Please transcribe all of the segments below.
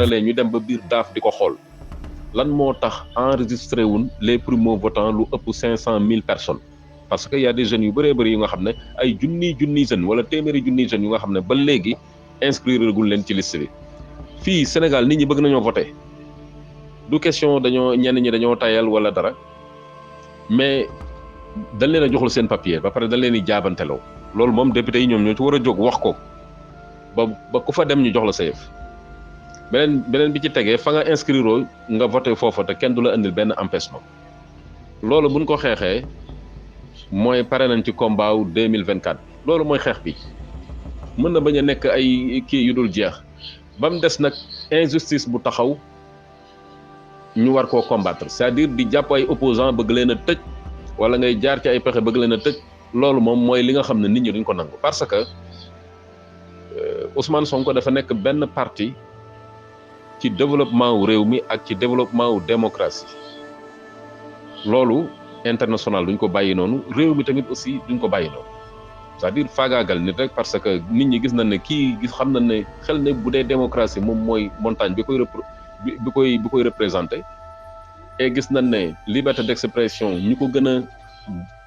jaralee ñu dem ba biir daaf di ko xool lan moo tax enregistré wuñ les primo votants lu ëpp 500 000 personnes parce que y a des jeunes yu bëree bëri yu nga xam ne ay junniy jeunes wala téeméeri junniy jeunes yu nga xam ne ba léegi inscrire gul leen ci liste bi fii Sénégal nit ñi bëgg nañoo voter du question dañoo ñenn ñi dañoo tayal wala dara mais dañ leen a joxul seen papier ba pare dañ leen di jaabanteloo loolu moom député yi ñoom ñoo ci war a jóg wax ko ba ku fa dem ñu jox la sa yëf beneen bi ci tegee fa nga inscrire nga voté foofa te kenn du la indil benn empêchement loolu buñ ko xeexee mooy pare nañ ci combat wu 2024 loolu mooy xeex bi mën na bañ a nekk ay kii yu dul jeex ba mu des nag injustice bu taxaw ñu war koo combattre c'est-à-dire di jàpp ay opposants bëgg leen a tëj wala ngay jaar ci ay pexe bëgg leen a tëj loolu moom mooy li nga xam ne nit ñi duñ ko nangu parce que Ousmane Sonko dafa nekk benn parti ci développement wu réew mi ak ci développement wu démocratie loolu international duñ ko bàyyi noonu réew mi tamit aussi duñ ko bàyyi noonu c'est-à-dire faagaagal nit rek parce que nit ñi gis nañ ne kii gis xam nañ ne xel ne bu dee démocratie moom mooy montagne bi koy représenté et gis nañ ne liberté d'expression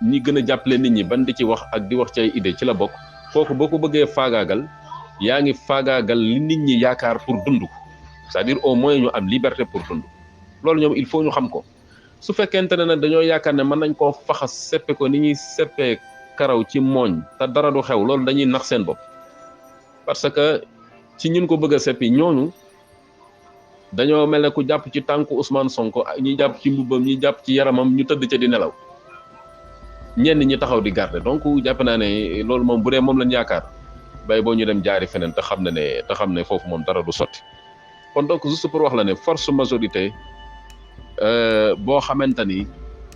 ñi gën a jàppale nit ñi ban di ci wax ak di wax ci ay idée ci la bokk kooku boo ko bëggee faagaagal yaa ngi faagaagal li nit ñi yaakaar pour dund c'est-à-dire au moins ñu am liberté pour dund loolu ñoom il faut ñu xam ko su fekkente ne nag dañoo yaakaar ne mën nañ koo faxas seppe ko ni ñuy seppee karaw ci mooñ te dara du xew loolu dañuy nax seen bopp parce que ci ñun ko bëgg a seppi ñooñu dañoo mel ne ku jàpp ci tànku Ousmane Sonko ñi jàpp ci mbubbam ñi jàpp ci yaramam ñu tëdd ca di nelaw ñenn ñi taxaw di garder donc jàpp naa ne loolu moom bu dee moom lañ yaakaar bay boo ñu dem jaari feneen te xam ne foofu moom dara du sotti kon donc juste pour wax la ne force majorité boo xamante ni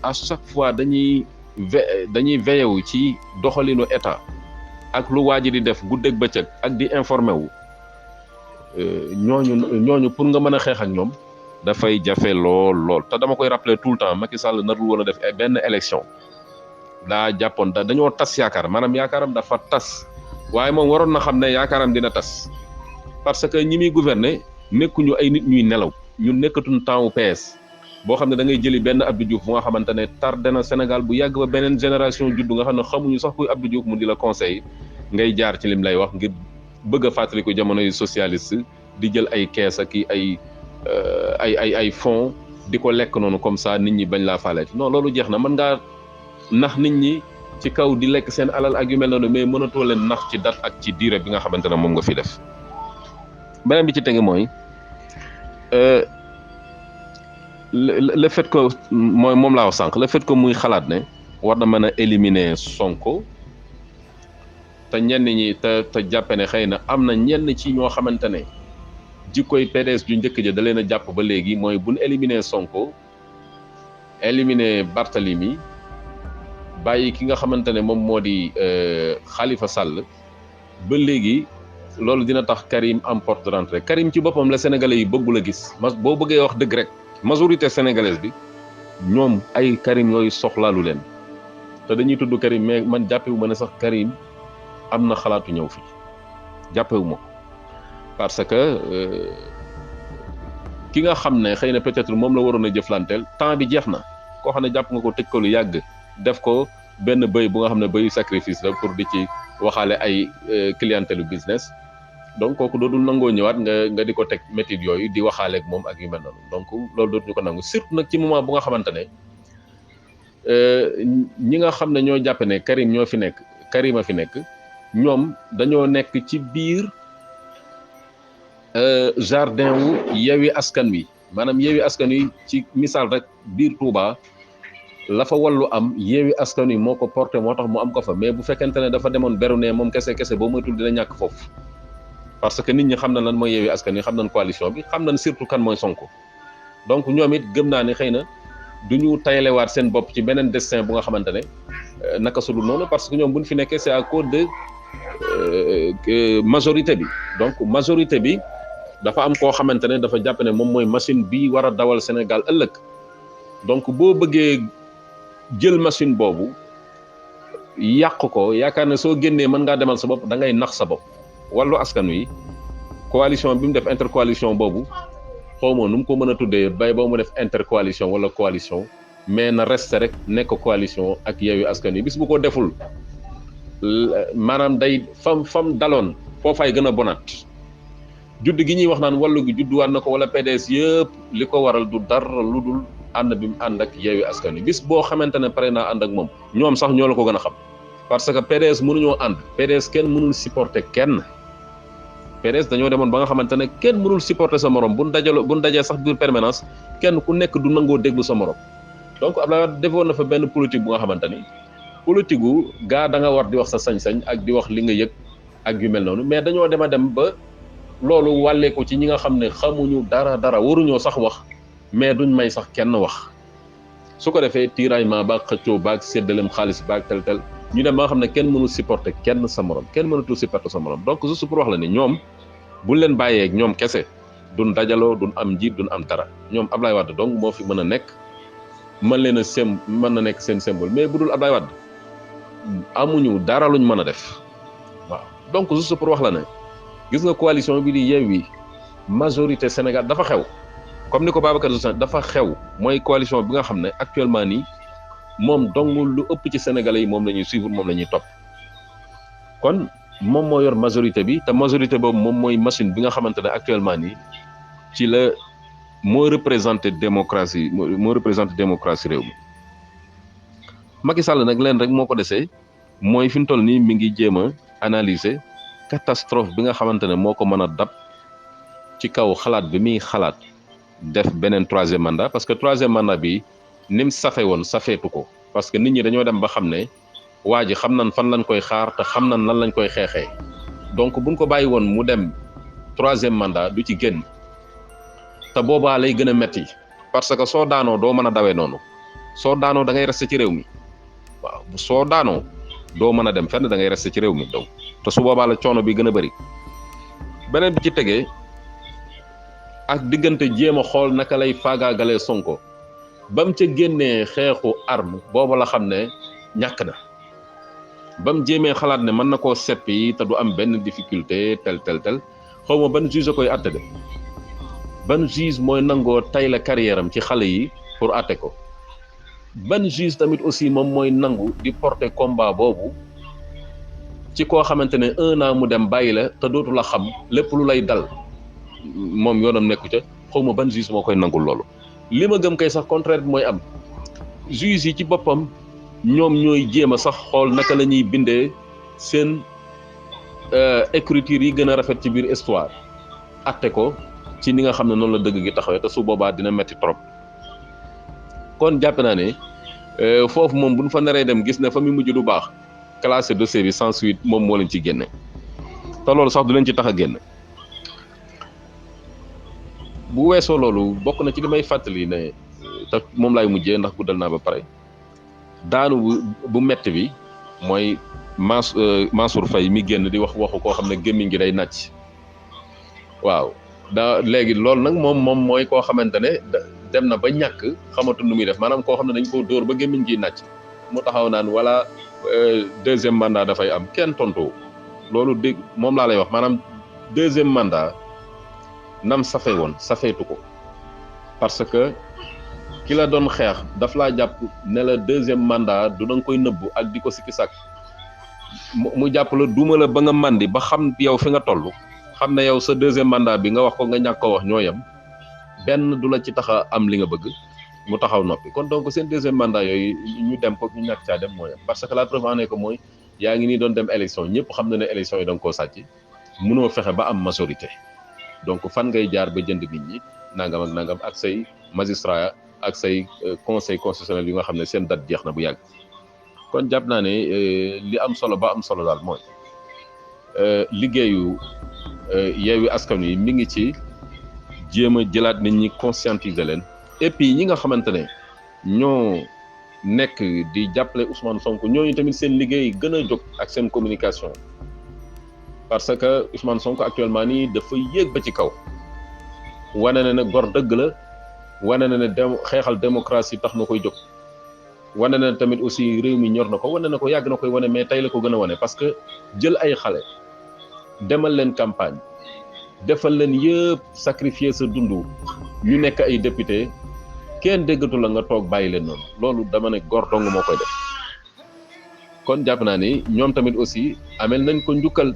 à chaque fois dañuy veyewu ci doxalinu état ak lu waa ji di def guddeeg bëccëg ak di informé wu ñooñu pour nga mën a xeex ak ñoom dafay jafe lool te dama koy rappeler tout le temps Macky Sall narul woon a def benn élection daa jàppoon dañoo tas yaakaar maanaam yaakaaram dafa tas waaye moom waroon na xam ne yaakaaram dina tas parce que ñi muy gouverner nekkuñu ay nit ñuy nelaw ñun nekkatuñ temps wu PS boo xam ne da ngay jëli benn Abdou Diouf bu nga xamante ne tardé na Sénégal bu yàgg ba beneen génération juddu nga xam ne xamuñu sax kuy Abdou Diouf mu di la conseil ngay jaar ci lim lay wax ngir bëgg a fàttaliku jamono yu socialiste di jël ay kees ak ay fonds di ko lekk noonu comme ça nit ñi bañ laa faaleeti non loolu jeex na mën ngaa nax nit ñi ci kaw di lekk seen alal ak yu mel noonu mais mënatoo leen nax ci date ak ci durée bi nga xamante ne moom nga fi def beneen bi ci tege mooy le fait que mooy moom laa wax sànq le fait que muy xalaat ne war na mën a éliminer Sonko te ñenn ñi te jàppe ne xëy na am na ñenn ci ñoo xamante ne jikkoy PDS ju njëkk ja da leen a jàpp ba léegi mooy buñ éliminer Sonko éliminer Barthélemy bàyyi ki nga xamante ne moom moo di Khalifa Sall ba léegi loolu dina tax Karim am porte de rentrée Karim ci boppam la sénégalais yi bëggul a gis boo bëggee wax dëgg rek majorité sénégalaise bi ñoom ay Karim yooyu soxlaalu leen te dañuy tudd Karim mais man jàppewu ma ne sax Karim am na xalaatu ñëw fii jàppewu ma parce que ki nga xam ne xëy na peut-être moom la waroon a jëflanteel temps bi jeex na koo xam ne jàpp nga ko tëj ko lu yàgg def ko benn bëy bu nga xam ne bëyu sacrifice la pour di ci waxaale ay clientèle business donc kooku dootul nangoo ñëwaat nga di ko teg méthode yooyu di waxaaleeg moom ak yu mel noonu donc loolu dootuñu ko nangu surtout nag ci moment bu nga xamante ne ñi nga xam ne ñoo jàpp ne Karim ñoo fi nekk Karim a fi nekk ñoom dañoo nekk ci biir jardin wu Yewwi Askan Wi maanaam Yewwi Askan Wi ci misaal rek biir Touba la fa wallu am Yewwi Askan Wi moo ko porté moo tax mu am ko fa mais bu fekkente ne dafa demoon beru ne moom kese boo moytul dina ñàkk foofu parce que nit ñi xam na lan mooy Yewwi Askan Wi xam nañ coalition bi xam nañ surtout kan mooy Sonko donc ñoom it gëm naa ne xëy na du ñu tayalewaat seen bopp ci beneen destin bu nga xamante ne naka su dul noonu parce que ñoom bu ñu fi nekkee c'est à cause de majorité bi donc majorité bi dafa am koo xamante ne dafa jàpp ne moom mooy machine bi war a dawal Sénégal ëllëg donc boo bëggee jël machine boobu yàq ko yaakaar ne soo génnee mën ngaa demal sa bopp da ngay nax sa bopp Wallu Askan Wi coalition bi mu def intercoalition boobu xaw ma nu mu ko mën a tuddee bay ba mu def intercoalition wala coalition mais na reste rek nekk coalition ak Yewwi Askan Wi bis bu ko deful maanaam day fam daloon foofaay gën a bonaat judd gi ñuy wax naan wàllu gi judduwaat na ko wala PDS yëpp li ko waral du dara lu dul ànd bi mu ànd ak Yewwi Askan Wi bis boo xamante ne pare naa ànd ak moom ñoom sax ñoo la ko gën a xam parce que PDS mënuñoo ànd PDS kenn mënul supporter kenn PDS dañoo demoon ba nga xamante ne kenn mënul supporter sa morom buñ dajee sax biir permanence kenn ku nekk du nangoo déglu sa morom donc Abdoulaye Wade defoon na fa benn politique bu nga xamante ni politique gu gaa da nga war di wax sa sañ-sañ ak di wax li nga yëg ak yu mel noonu mais dañoo dem a dem ba loolu wàllee ko ci ñi nga xam ne xamuñu dara waruñoo sax wax mais duñ may sax kenn wax su ko defee tiraillement baag xëccoo baag séddaleem xaalis baag tel ñu dem ba nga xam ne kenn mënul supporter kenn sa morom kenn mënatul supporter sa morom donc juste pour wax la ni ñoom buñ leen bàyyeeg ñoom kese duñ dajaloo duñ am njiit duñ am dara ñoom Abdoulaye Wade donc moo fi mën a nekk mën leen a mën na nekk seen symbole mais bu dul Abdoulaye Wade amuñu dara luñ mën a def waaw donc juste pour wax la ne gis nga coalition bi di Yewwi majorité Sénégal dafa xew comme ni ko Babacar Touré dafa xew mooy coalition bi nga xam ne actuellement nii moom dong lu ëpp ci sénégalais yi moom la ñuy suivre moom la ñuy topp kon moom moo yor majorité bi te majorité boobu moom mooy machine bi nga xamante ne actuellement nii ci la moo représenté démocratie réew mi Macky Sall nag leen rek moo ko desee mooy fi mu toll nii mi ngi jéem a analyser catastrophe bi nga xamante ne moo ko mën a dab ci kaw xalaat bi muy xalaat def beneen troisième mandat parce que troisième mandat bi ni mu safe woon safeetu ko parce que nit ñi dañoo dem ba xam ne waa ji xam nañ fan lañ koy xaar te xam nañ lan lañ koy xeexee donc buñ ko bàyyi woon mu dem troisième mandat du ci génn te boobaa lay gën a metti parce que soo daanoo doo mën a dawee noonu soo daanoo da ngay rester ci réew mi waaw soo daanoo doo mën a dem fenn da ngay rester ci réew mi donc te su boobaa la coono bi gën a bëri beneen bi ci tegee ak diggante jéem a xool naka lay faagaagalee Sonko ba mu ca génnee xeexu arme booba la xam ne ñàkk na ba mu jéemee xalaat ne mën na koo seppi te du am benn difficulté tel xaw ma ban juge a koy atte de ban juge mooy nangoo tay la carrière am ci xale yi pour atte ko ban juge tamit aussi moom mooy nangu di porter combat boobu ci koo xamante ne 1 an mu dem bàyyi la te dootu la xam lépp lu lay dal moom yoonam nekku ca xaw ma ban juge moo koy nangul loolu li ma gëm kay sax contraire bi mooy am juge yi ci boppam ñoom ñooy jéem a sax xool naka la ñuy bindee seen écriture yi gën a rafet ci biir histoire atte ko ci ni nga xam ne noonu la dëgg gi taxawee te su boobaa dina metti trop kon jàpp naa ne foofu moom bu ñu fa naree dem gis ne fa mu mujj du baax classé dossier bi sans suite moom moo leen ci génne te loolu sax du leen ci tax a génn bu weesoo loolu bokk na ci li may fàttali ne te moom laay mujjee ndax guddal naa ba pare daanu bu metti bi mooy Mansour Faye mi génn di wax waxu koo xam ne gémmiñ gi day nàcc waaw léegi loolu nag moom mooy koo xamante ne dem na ba ñàkk xamatu nu muy def maanaam koo xam ne dañ koo dóor ba gémmiñ gi nàcc mu taxaw naan wala deuxième mandat dafay am kenn tontu loolu dégg moom laa lay wax maanaam deuxième mandat nam safe woon safeetu ko parce que ki la doon xeex daf laa jàpp ne la deuxième mandat du danga koy nëbbu ak di ko sikki sàkk mu jàpp la duma la ba nga màndi ba xam yow fi nga toll xam ne yow sa deuxième mandat bi nga wax ko nga ñàkk ko wax ñoo yem benn du la ci tax a am li nga bëgg mu taxaw noppi kon donc seen deuxième mandat yooyu ñu dem ko ñu ñàkk caa dem moo yem parce que la preuve en est que mooy yaa ngi nii doon dem élection ñëpp xam na ne élection yi da nga koo sàcc mënoo fexe ba am majorité donc fan ngay jaar ba jënd nit ñi nangam ak nangam ak say magistrat ak say conseil constitutionnel yu nga xam ne seen date jeex na bu yàgg kon jàpp naa ne li am solo ba am solo daal mooy liggéeyu Yewwi Askan Wi mi ngi ci jéem a jëlaat nit ñi conscientiser leen et puis ñi nga xamante ne ñoo nekk di jàppale Ousmane Sonko ñooñu tamit seen liggéey gën a jóg ak seen communication parce que Ousmane Sonko actuellement nii dafa yéeg ba ci kaw wane na ne gor dëgg la wane na ne xeexal démocratie tax na koy jóg wane na tamit aussi réew mi ñor na ko wane na ko yàgg na koy wane mais tey la ko gën a wane parce que jël ay xale demal leen campagne defal leen yëpp sacrifier sa dundu ñu nekk ay député kenn déggatu la nga toog bàyyi leen noonu loolu dama ne góor dong moo koy def kon jàpp naa ni ñoom tamit aussi amel nañ ko njukkal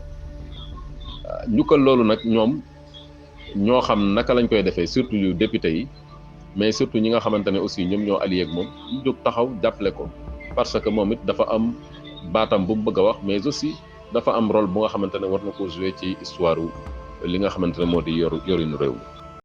loolu nag ñoom ñoo xam naka lañ koy defee surtout yu député yi mais surtout ñi nga xamante ne aussi ñoom ñoo allié ak moom ñu jóg taxaw jàppale ko parce que moom it dafa am baatam bu mu bëgg a wax mais aussi dafa am rôle bu nga xamante ne war na ko jouer ci histoire li nga xamante ne moo di yorinu réew mi